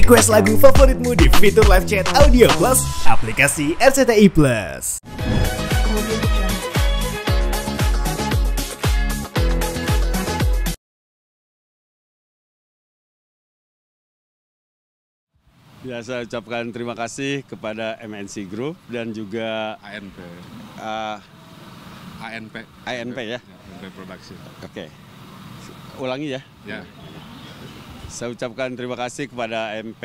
Request lagu favoritmu di fitur live chat Audio Plus aplikasi RCTI Plus. Ya, saya ucapkan terima kasih kepada MNC Group dan juga ANP ya. ANP Production. Oke. Ulangi ya. Ya. Saya ucapkan terima kasih kepada MP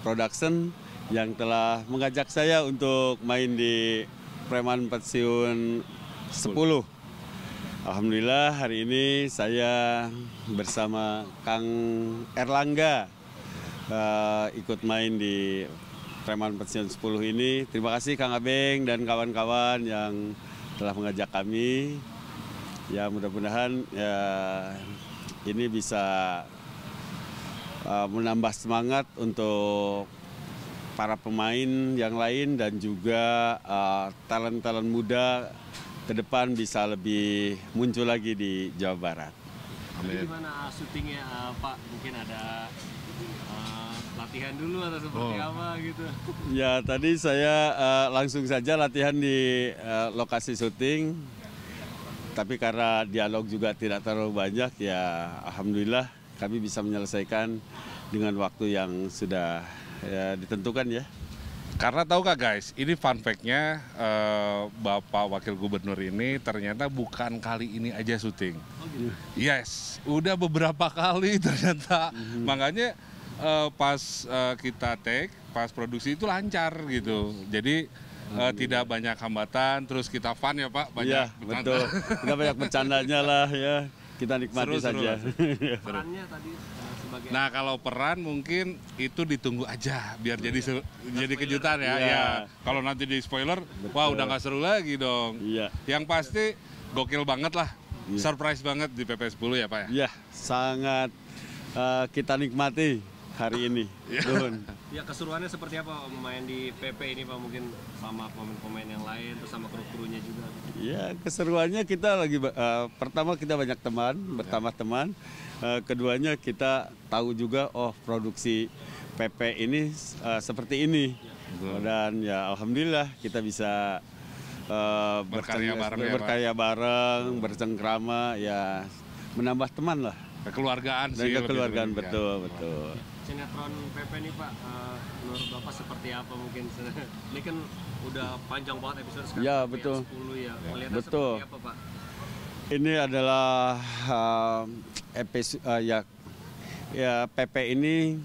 Production yang telah mengajak saya untuk main di Preman Pensiun 10. Alhamdulillah hari ini saya bersama Kang Erlangga ikut main di Preman Pensiun 10 ini. Terima kasih Kang Abeng dan kawan-kawan yang telah mengajak kami. Ya, mudah-mudahan ya ini bisa menambah semangat untuk para pemain yang lain dan juga talent-talent muda ke depan bisa lebih muncul lagi di Jawa Barat. Jadi gimana syutingnya Pak? Mungkin ada latihan dulu atau seperti apa gitu? Ya, tadi saya langsung saja latihan di lokasi syuting. Tapi karena dialog juga tidak terlalu banyak, ya alhamdulillah kami bisa menyelesaikan dengan waktu yang sudah ditentukan ya. Karena tahu nggak guys, ini fun fact-nya Bapak Wakil Gubernur ini ternyata bukan kali ini aja syuting. Oh gitu? Yes, udah beberapa kali ternyata. Makanya pas kita take, pas produksi itu lancar gitu. Jadi tidak banyak hambatan, terus kita fun ya Pak, banyak Iya, betul. Kita banyak bercandanya lah ya, kita nikmati Seru-seru saja. Perannya tadi sebagai... Nah kalau peran mungkin itu ditunggu aja, biar jadi kejutan ya. Iya. Ya. Kalau nanti di spoiler, wah udah nggak seru lagi dong. Iya. Yang pasti gokil banget lah, Iya. surprise banget di PP10 ya Pak ya. Ya, sangat kita nikmati hari ini. Nuhun. Ya keseruannya seperti apa main di PP ini Pak, mungkin sama pemain-pemain yang lain, terus sama kru-krunya juga? Ya, keseruannya kita lagi, pertama kita banyak teman, bertambah teman. Keduanya kita tahu juga, oh produksi PP ini seperti ini. Dan ya alhamdulillah kita bisa berkarya bareng, bercengkrama, ya menambah teman lah. Kekeluargaan Dan sih. kekeluargaan, lebih betul. Sinetron PP ini Pak, menurut Bapak seperti apa mungkin? Ini kan udah panjang banget episode sekarang. Ya, PP betul. yang 10 ya. Melihatnya Betul. seperti apa Pak? Ini adalah ya PP ini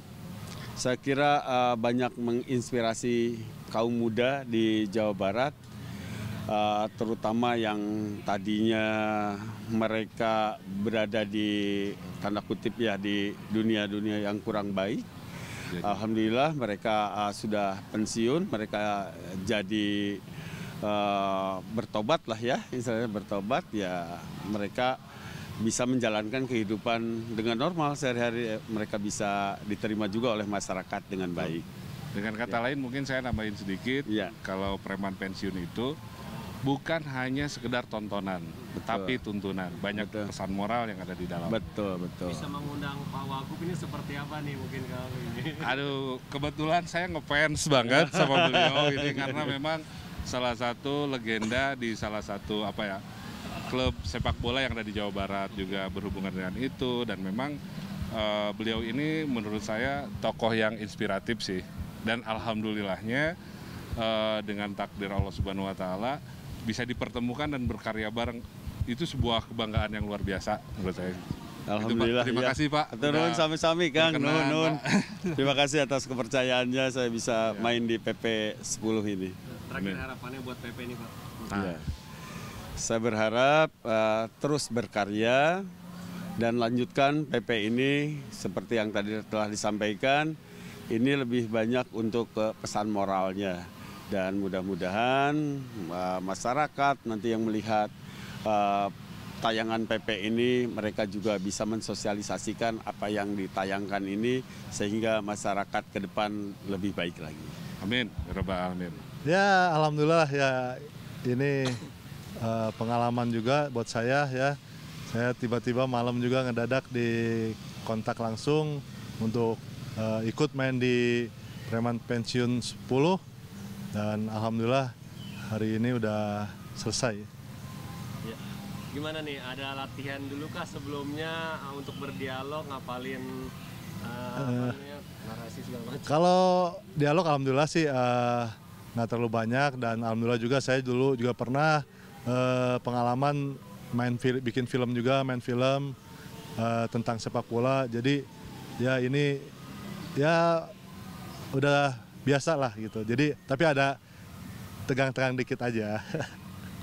saya kira banyak menginspirasi kaum muda di Jawa Barat, terutama yang tadinya mereka berada di tanda kutip ya di dunia-dunia yang kurang baik. Alhamdulillah mereka sudah pensiun, mereka jadi bertobat lah ya, misalnya bertobat ya, mereka bisa menjalankan kehidupan dengan normal sehari-hari, mereka bisa diterima juga oleh masyarakat dengan baik. Dengan kata lain mungkin saya nambahin sedikit, kalau Preman Pensiun itu bukan hanya sekedar tontonan, tapi tuntunan. Banyak pesan moral yang ada di dalam. Betul. Bisa mengundang Pak Wagub ini seperti apa nih mungkin kalau ini? Aduh, kebetulan saya ngefans banget sama beliau ini karena memang salah satu legenda di salah satu klub sepak bola yang ada di Jawa Barat, juga berhubungan dengan itu, dan memang beliau ini menurut saya tokoh yang inspiratif sih. Dan alhamdulillahnya dengan takdir Allah Subhanahu wa taala bisa dipertemukan dan berkarya bareng, itu sebuah kebanggaan yang luar biasa menurut saya. Alhamdulillah. Terima kasih Pak. Nuhun sami-sami Kang. Nuhun. Pak. Terima kasih atas kepercayaannya saya bisa main di PP 10 ini. Terakhir harapannya buat PP ini Pak? Ya. Saya berharap terus berkarya dan lanjutkan PP ini seperti yang tadi telah disampaikan. Ini lebih banyak untuk pesan moralnya. Dan mudah-mudahan masyarakat nanti yang melihat tayangan PP ini, mereka juga bisa mensosialisasikan apa yang ditayangkan ini sehingga masyarakat ke depan lebih baik lagi. Amin, ya Rabbal Alamin. Ya alhamdulillah ya, ini pengalaman juga buat saya ya. Saya tiba-tiba malam juga ngedadak di kontak langsung untuk ikut main di Preman Pensiun 10 dan alhamdulillah hari ini udah selesai. Ya. Gimana nih, ada latihan dulu kah sebelumnya untuk berdialog, ngapalin narasi segala macam? Kalau dialog alhamdulillah sih nggak terlalu banyak, dan alhamdulillah juga saya dulu juga pernah pengalaman bikin film juga, main film tentang sepak bola. Jadi ya ini ya udah biasa lah gitu. Jadi tapi ada tegang-tegang dikit aja.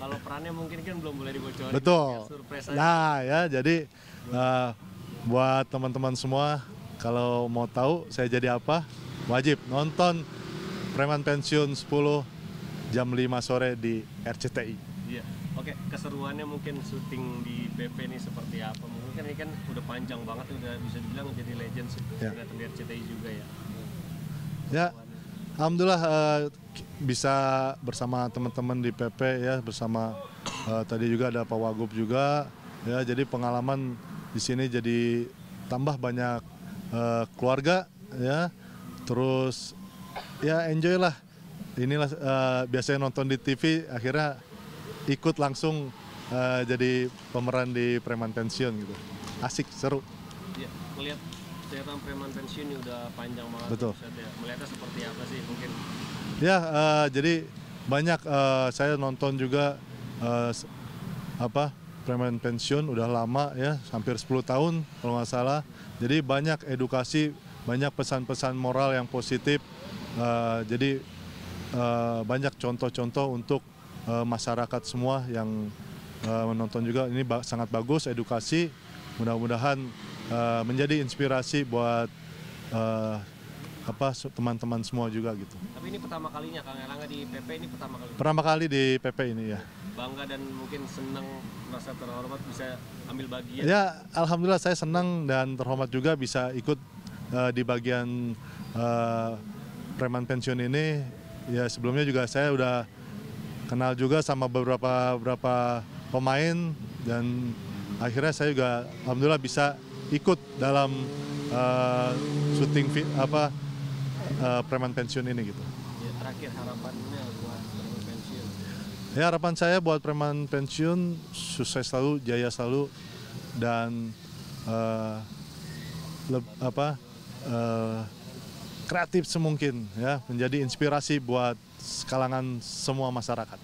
Kalau perannya mungkin kan belum boleh dibocorin. Betul. Ya, surprise aja. Nah ya, jadi buat teman-teman semua, kalau mau tahu saya jadi apa, wajib nonton Preman Pensiun 10 jam 5 sore di RCTI. Iya. Oke, keseruannya mungkin syuting di PP ini seperti apa? Mungkin kan ini kan udah panjang banget, udah bisa dibilang jadi legend sih. Ya. Ternyata di RCTI juga ya. Ya, alhamdulillah bisa bersama teman-teman di PP ya, bersama tadi juga ada Pak Wagub juga ya. Jadi pengalaman di sini jadi tambah banyak keluarga ya. Terus ya enjoy lah. Inilah biasanya nonton di TV, akhirnya ikut langsung jadi pemeran di Preman Pensiun gitu. Asik, seru. Iya, melihat cerita Preman Pensiun ini udah panjang banget. Betul. Melihatnya seperti apa sih mungkin? Ya, jadi banyak saya nonton juga Preman Pensiun udah lama ya, hampir 10 tahun kalau nggak salah. Jadi banyak edukasi, banyak pesan-pesan moral yang positif. Jadi banyak contoh-contoh untuk masyarakat semua yang menonton juga. Ini sangat bagus, edukasi. Mudah-mudahan menjadi inspirasi buat teman-teman semua juga gitu. Tapi ini pertama kalinya Kang Erlangga di PP, ini pertama kali. Pertama kali di PP ini ya. Bangga dan mungkin senang, merasa terhormat bisa ambil bagian. Ya, alhamdulillah saya senang dan terhormat juga bisa ikut di bagian Preman Pensiun ini. Ya, sebelumnya juga saya udah kenal juga sama beberapa pemain, dan akhirnya saya juga alhamdulillah bisa ikut dalam syuting Preman Pensiun ini gitu. Ya, terakhir harapannya buat Preman Pensiun. Ya, harapan saya buat Preman Pensiun sukses selalu, jaya selalu, dan kreatif semungkin ya, menjadi inspirasi buat kalangan semua masyarakat.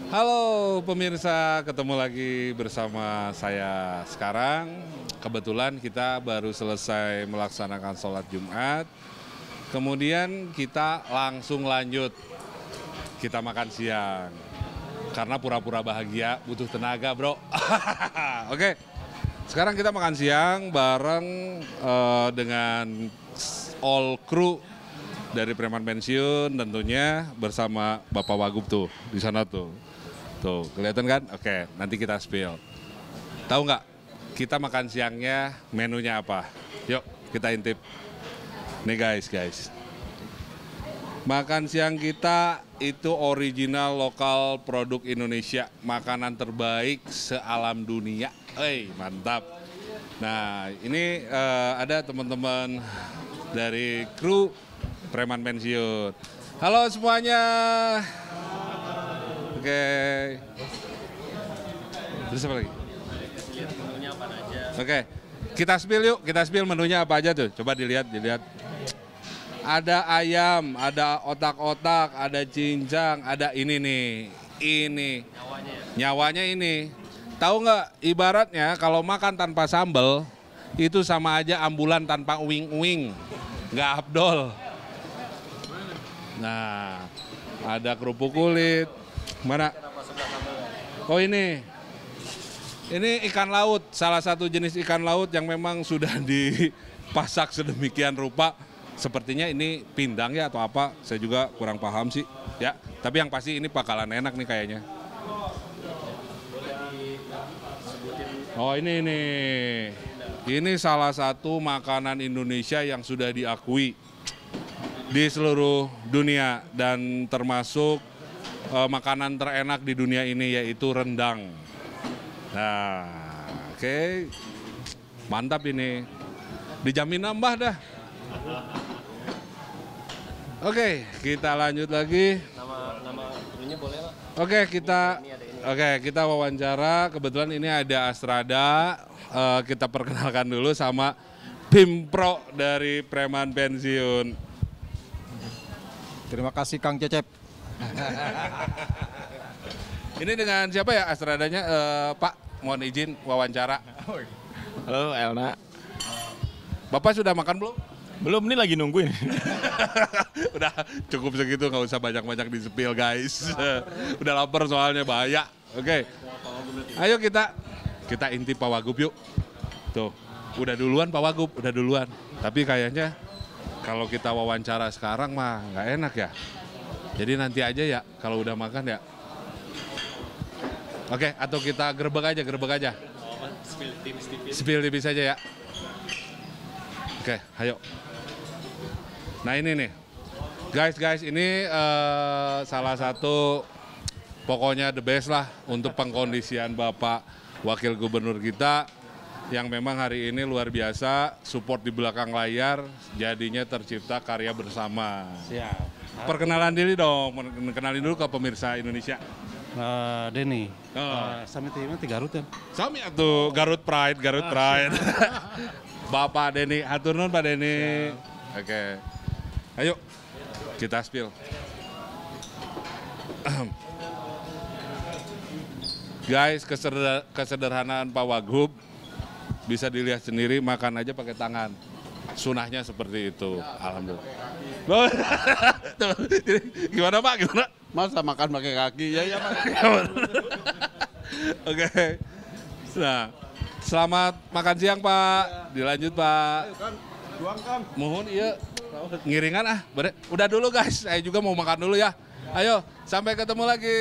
Halo pemirsa, ketemu lagi bersama saya sekarang. Kebetulan kita baru selesai melaksanakan sholat Jumat. Kemudian kita langsung lanjut, kita makan siang. Karena pura-pura bahagia butuh tenaga, bro. Oke, sekarang kita makan siang bareng dengan all crew dari Preman Pensiun, tentunya bersama Bapak Wagub tuh di sana tuh. Tuh, kelihatan kan? Oke, nanti kita spill. Tahu nggak kita makan siangnya menunya apa? Yuk, kita intip. Nih guys. Makan siang kita itu original lokal produk Indonesia, makanan terbaik se-alam dunia. Mantap. Nah, ini ada teman-teman dari kru Preman Pensiun. Halo semuanya. Oke. Terus apa lagi? Lihat menunya apa aja. Oke. Kita spill menunya apa aja tuh. Coba dilihat. Ada ayam, ada otak-otak, ada cincang, ada ini nih. Ini. Nyawanya ini. Tahu nggak, ibaratnya kalau makan tanpa sambal itu sama aja ambulan tanpa uing-uing. Nggak afdol. Nah, ada kerupuk kulit. Mana? Oh ini ikan laut, salah satu jenis ikan laut yang memang sudah dipasak sedemikian rupa. Sepertinya ini pindang ya atau apa, saya juga kurang paham sih. Ya, tapi yang pasti ini bakalan enak nih kayaknya. Oh ini nih. Ini salah satu makanan Indonesia yang sudah diakui di seluruh dunia dan termasuk makanan terenak di dunia ini, yaitu rendang. Nah, oke. Mantap ini. Dijamin nambah dah. Oke, kita lanjut lagi. Nama krunya boleh Pak? Oke, kita wawancara. Kebetulan ini ada Astrada. Kita perkenalkan dulu sama tim pro dari preman pensiun. Terima kasih Kang Cecep. Ini dengan siapa ya Astradanya? Pak, mohon izin wawancara. Halo Elna. Bapak sudah makan belum? Belum, nih lagi nungguin. Udah cukup segitu, nggak usah banyak-banyak di spill guys. Udah lapar soalnya, bahaya. Oke. Ayo kita inti Pak Wagub yuk. Tuh, udah duluan Pak Wagub, udah duluan. Tapi kayaknya kalau kita wawancara sekarang mah nggak enak ya. Jadi nanti aja ya kalau udah makan ya. Oke, atau kita gerbek aja. Spill tipis aja ya. Oke, ayo. Nah ini nih, guys ini salah satu pokoknya the best lah untuk pengkondisian Bapak Wakil Gubernur kita yang memang hari ini luar biasa support di belakang layar, jadinya tercipta karya bersama. Siap. Perkenalan diri dong, kenalin dulu ke pemirsa Indonesia. Denny, sami timnya di Garut ya? Sami atuh, Garut Pride. Bapak Denny, hatur nuhun Pak Denny. Oke. Ayo, kita spill. Guys, kesederhanaan Pak Wagub bisa dilihat sendiri, makan aja pakai tangan. Sunahnya seperti itu, alhamdulillah. Tuh, gimana Pak? Gimana? Masa makan pakai kaki? Ya Pak. Oke. Nah, selamat makan siang Pak. Dilanjut Pak. Mohon iya. Ngiringan bare. Udah dulu guys, saya juga mau makan dulu ya. Ayo, sampai ketemu lagi.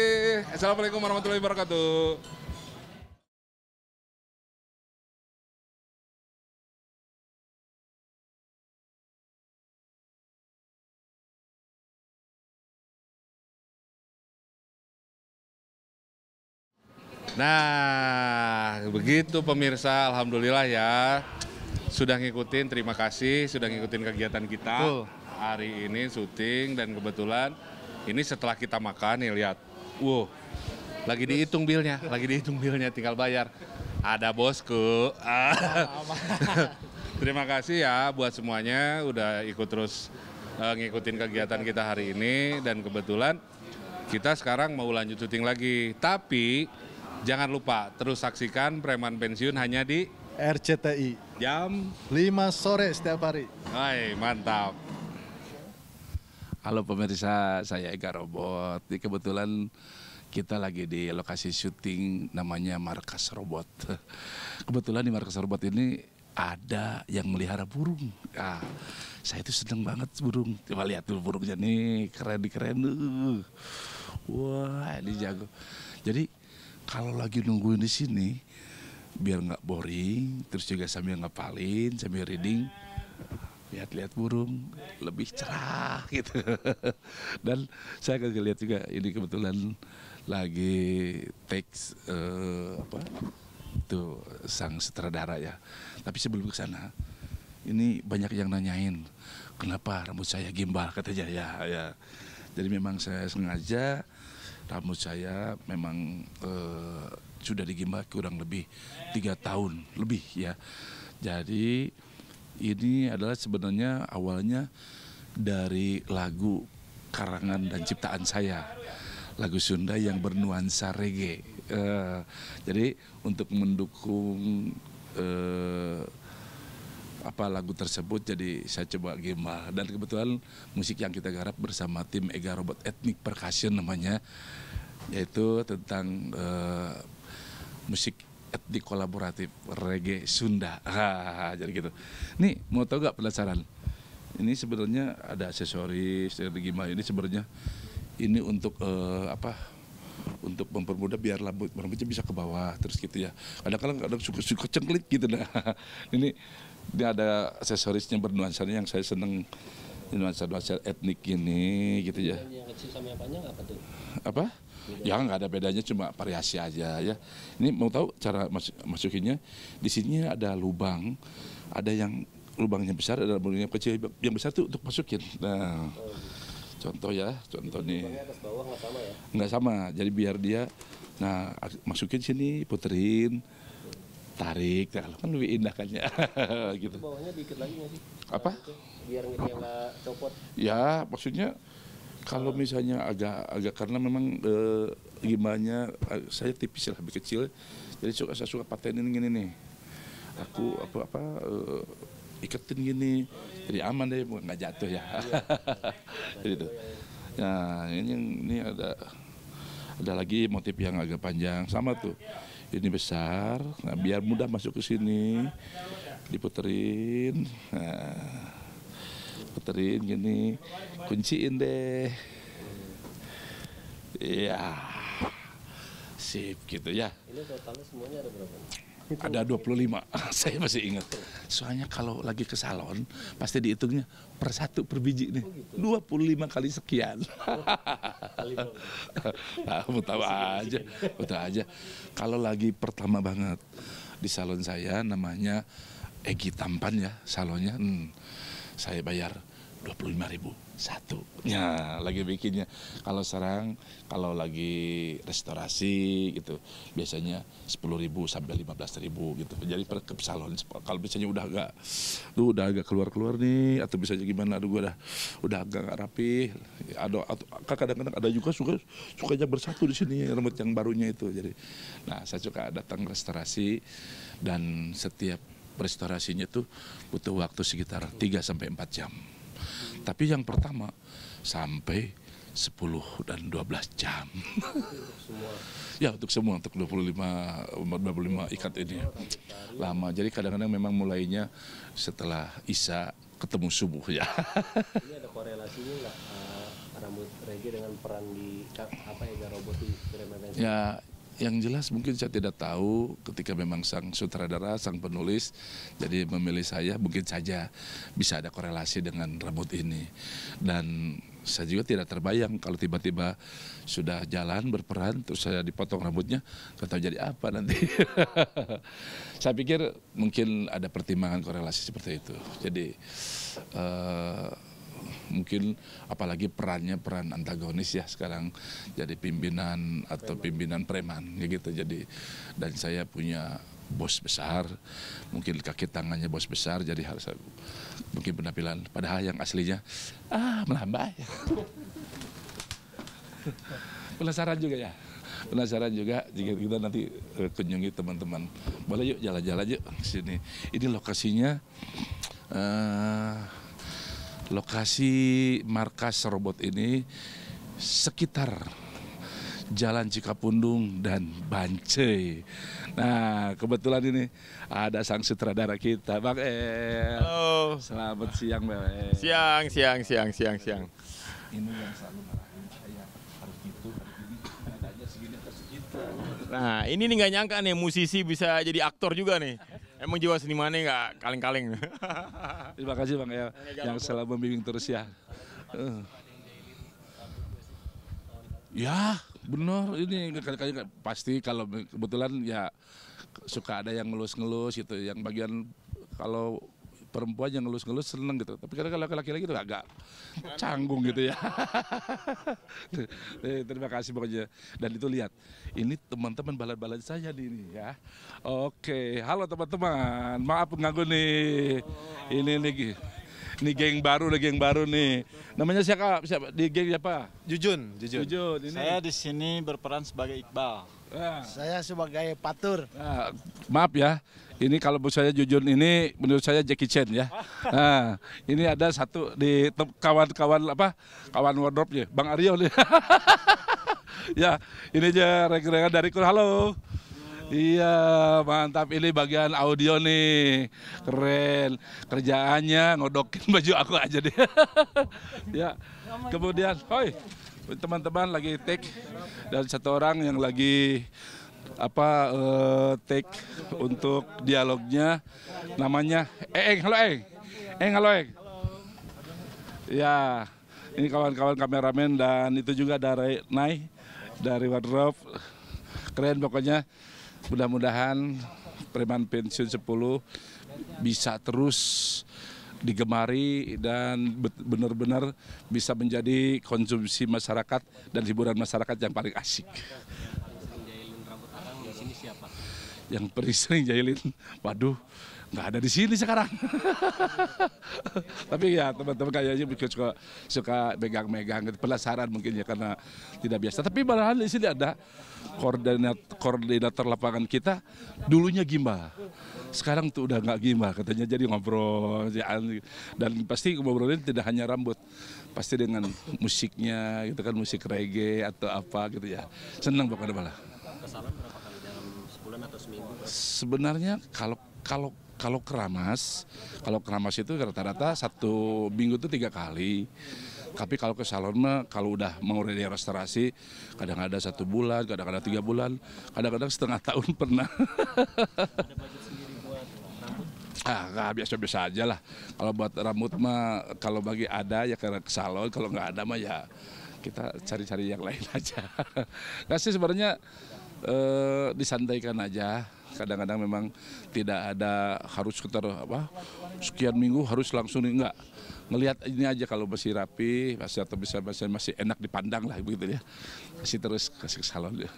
Assalamualaikum warahmatullahi wabarakatuh. Nah, begitu pemirsa, alhamdulillah ya. Sudah ngikutin, terima kasih sudah ngikutin kegiatan kita. Hari ini syuting dan kebetulan ini setelah kita makan nih lihat. Wow, lagi dihitung bilnya, tinggal bayar. Ada bosku. Terima kasih ya buat semuanya udah ikut terus ngikutin kegiatan kita hari ini dan kebetulan kita sekarang mau lanjut syuting lagi. Tapi jangan lupa terus saksikan Preman Pensiun hanya di RCTI jam 5 sore setiap hari. Hai, mantap. Halo pemirsa, saya Ega Robot. Kebetulan kita lagi di lokasi syuting namanya Markas Robot. Kebetulan di Markas Robot ini ada yang melihara burung. Saya itu seneng banget burung. Coba lihat dulu burungnya nih, keren. Wah, ini jago. Jadi kalau lagi nungguin di sini, biar nggak boring, terus juga sambil ngapalin, sambil reading, lihat burung lebih cerah gitu. Dan saya akan lihat juga ini kebetulan lagi teks tuh sang sutradara ya. Tapi sebelum ke sana, ini banyak yang nanyain kenapa rambut saya gimbal katanya ya. Jadi memang saya sengaja rambut saya memang sudah digimbal kurang lebih 3 tahun lebih ya. Jadi ini adalah sebenarnya awalnya dari lagu karangan dan ciptaan saya, lagu Sunda yang bernuansa reggae. Jadi untuk mendukung lagu tersebut, jadi saya coba gimbal dan kebetulan musik yang kita garap bersama tim Ega Robot Ethnic Percussion namanya, yaitu tentang musik etnik kolaboratif reggae Sunda. Jadi gitu. Nih mau tahu nggak, penasaran? Ini sebenarnya ada aksesoris dari gimana? Ini sebenarnya ini untuk untuk mempermudah biar rambutnya bisa ke bawah terus gitu ya. Kadang-kadang suka cengklit gitu nah. Ini ada aksesorisnya bernuansanya yang saya seneng, nuansa etnik ini gitu ya. Yang kecil sama yang panjang apa tuh? Apa? Ya nggak ada bedanya, cuma variasi aja ya. Ini mau tahu cara masukinnya? Di sini ada lubang, ada yang lubangnya besar, ada lubangnya kecil. Yang besar tuh untuk masukin. Nah, contoh ya, contoh nih. Atas bawah nggak sama ya? Nggak sama, jadi biar dia, nah masukin sini, puterin, tarik, nah, kan lebih indah kan ya. Gitu. Bawahnya dikit lagi nggak sih? Apa? Biar dia nggak copot. Ya, maksudnya kalau misalnya agak karena memang gimbalnya saya tipis lah, lebih kecil, jadi saya suka patenin gini nih. Aku iketin gini, jadi aman deh, nggak jatuh ya. Gitu. Nah, ini ada lagi motif yang agak panjang, sama tuh. Ini besar, nah biar mudah masuk ke sini, diputerin, nah, puterin gini, kunciin deh. Iya, sip gitu ya. Ini totalnya semuanya ada berapa? Ada 25, saya masih ingat. Soalnya kalau lagi ke salon, pasti dihitungnya per satu per biji nih. 25 kali sekian. Nah, mau tahu aja. Kalau lagi pertama banget di salon saya, namanya Egi Tampan ya, salonnya, saya bayar 25.000 satu. Ya, lagi bikinnya. Kalau sekarang, kalau lagi restorasi gitu, biasanya 10.000 sampai 15.000 gitu. Jadi per ke salon. Kalau misalnya udah agak keluar nih, atau misalnya gimana, gua udah agak rapi. Kadang-kadang ada juga sukanya bersatu di sini rambut yang barunya itu. Jadi, nah saya suka datang restorasi, dan setiap restorasinya tuh butuh waktu sekitar 3 sampai 4 jam. Tapi yang pertama sampai 10 dan 12 jam. Ya, untuk semua, untuk 25 ikat ini. Lama, jadi kadang-kadang memang mulainya setelah Isya ketemu subuh ya. Ini ada korelasinya nggak rambut Regi dengan peran di Ega Robot di Film? Ya, yang jelas mungkin saya tidak tahu ketika memang sang sutradara, sang penulis, jadi memilih saya, mungkin saja bisa ada korelasi dengan rambut ini. Dan saya juga tidak terbayang kalau tiba-tiba sudah jalan berperan, terus saya dipotong rambutnya, nggak tahu jadi apa nanti. Saya pikir mungkin ada pertimbangan korelasi seperti itu. Jadi mungkin apalagi peran antagonis ya sekarang, jadi pimpinan atau pimpinan preman gitu. Jadi, dan saya punya bos besar, mungkin kaki tangannya bos besar, jadi harus mungkin penampilan, padahal yang aslinya melambai. Penasaran juga jika kita nanti kunjungi teman-teman, boleh yuk jalan-jalan yuk ke sini. Ini lokasinya lokasi markas robot ini sekitar Jalan Cikapundung dan Bancai. Nah, kebetulan ini ada sang sutradara kita, Bang El. Halo. Selamat siang, Bang El. Siang. Ini yang selalu marahin saya, harus gitu, harus gini, nadanya segini, harus segitu. Nah, ini nih nggak nyangka nih musisi bisa jadi aktor juga nih. Emang jiwa senimannya nggak kaleng-kaleng. Terima kasih Bang El yang selalu membimbing terus ya. Ya, benar, ini kali-kali pasti kalau kebetulan ya suka ada yang ngelus-ngelus gitu, yang bagian kalau perempuan yang ngelus-ngelus seneng gitu, tapi kadang kalau laki-laki itu agak canggung gitu ya. Terima kasih pokoknya. Dan itu lihat, ini teman-teman balad-balad saya ini ya. Oke, halo teman-teman, maaf mengganggu nih. Ini geng baru nih. Namanya siapa? Di geng siapa? Jujun. Ini. Saya di sini berperan sebagai Iqbal. Saya sebagai Patur. Nah, maaf ya, ini kalau menurut saya Jujun ini menurut saya Jackie Chan ya. Nah, ini ada satu di kawan wardrobe-nya, Bang Aryo nih. Ya, ini aja rekan-rekan dari Halo. Iya, mantap, ini bagian audio nih, keren. Kerjaannya ngodokin baju aku aja deh. Ya, kemudian, teman-teman lagi take, dan satu orang yang lagi take untuk dialognya, namanya halo Eng. Ya, ini kawan-kawan kameramen, dan itu juga dari Nai, dari wardrobe, keren pokoknya. Mudah-mudahan preman pensiun 10 bisa terus digemari dan benar-benar bisa menjadi konsumsi masyarakat dan hiburan masyarakat yang paling asik. Yang paling sering jahilin, waduh, nggak ada di sini sekarang. Tapi ya teman-teman kayaknya suka megang-megang, penasaran mungkin ya karena tidak biasa. Tapi malahan di sini ada koordinator lapangan kita, dulunya gimbal. Sekarang tuh udah nggak gimbal, katanya jadi ngobrol. Dan pasti ngobrolin tidak hanya rambut, pasti dengan musiknya, gitu kan, musik reggae atau apa gitu ya. Senang pokoknya malah. Kesalahan berapa kali dalam sebulan atau seminggu? Sebenarnya kalau keramas itu rata-rata 1 minggu itu 3 kali. Tapi kalau ke salon mah kalau udah mau restorasi kadang ada 1 bulan, kadang-kadang 3 bulan, kadang-kadang setengah tahun pernah. Ada budget sendiri buat rambut? Biasa-biasa aja lah. Kalau buat rambut mah kalau bagi ada ya karena ke salon, kalau nggak ada mah ya kita cari-cari yang lain aja. Nggak sih sebenarnya disantaikan aja. Kadang-kadang memang tidak ada harus sekian minggu harus langsung enggak. Ngelihat ini aja kalau masih rapi, atau masih enak dipandang lah begitu ya. Kasih terus kasih ke salon ya.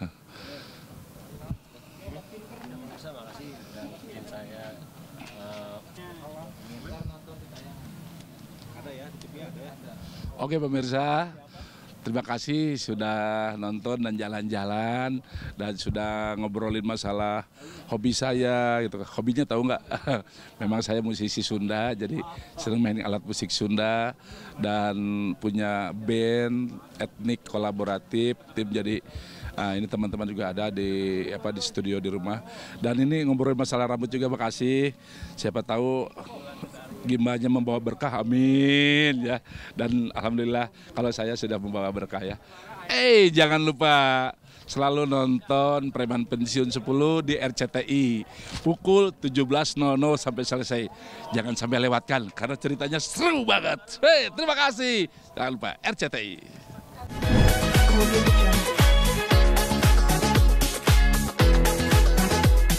Oke pemirsa, terima kasih sudah nonton dan jalan-jalan dan sudah ngobrolin masalah hobi saya gitu. Hobinya tahu nggak? Memang saya musisi Sunda, jadi sering main alat musik Sunda dan punya band etnik kolaboratif tim. Jadi ini teman-teman juga ada di studio di rumah. Dan ini ngobrolin masalah rambut juga, makasih. Siapa tahu gimbanya membawa berkah, amin ya. Dan alhamdulillah kalau saya sudah membawa berkah ya. Jangan lupa selalu nonton Preman Pensiun 10 di RCTI pukul 17.00 sampai selesai. Jangan sampai lewatkan karena ceritanya seru banget. Terima kasih. Jangan lupa RCTI.